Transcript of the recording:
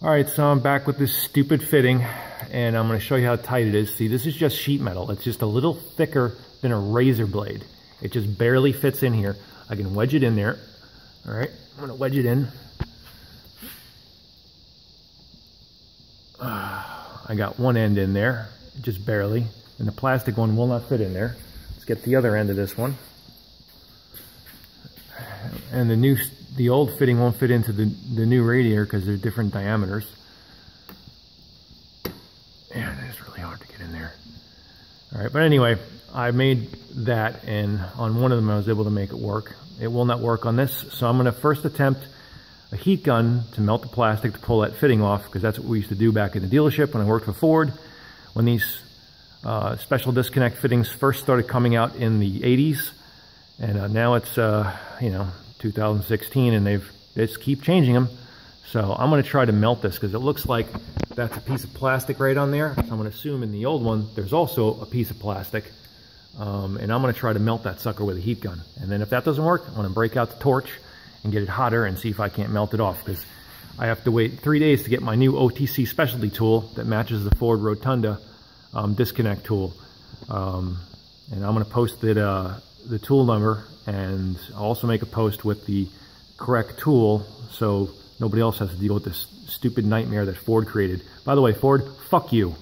All right, so I'm back with this stupid fitting, and I'm going to show you how tight it is. See, this is just sheet metal. It's just a little thicker than a razor blade. It just barely fits in here. I can wedge it in there. All right, I'm going to wedge it in. I got one end in there, just barely, and the plastic one will not fit in there. Let's get the other end of this one. And the old fitting won't fit into the new radiator because they're different diameters. And it is really hard to get in there. All right, but anyway, I made that, and on one of them I was able to make it work. It will not work on this, so I'm going to first attempt a heat gun to melt the plastic to pull that fitting off, because that's what we used to do back in the dealership when I worked for Ford. When these special disconnect fittings first started coming out in the 80s, and now it's, 2016, and they just keep changing them. So I'm going to try to melt this, because it looks like that's a piece of plastic right on there. So I'm going to assume in the old one there's also a piece of plastic, and I'm going to try to melt that sucker with a heat gun. And then if that doesn't work, I'm going to break out the torch and get it hotter and see if I can't melt it off, because I have to wait 3 days to get my new OTC specialty tool that matches the Ford Rotunda disconnect tool. And I'm going to post the tool number, and I'll also make a post with the correct tool so nobody else has to deal with this stupid nightmare that Ford created. By the way, Ford, fuck you.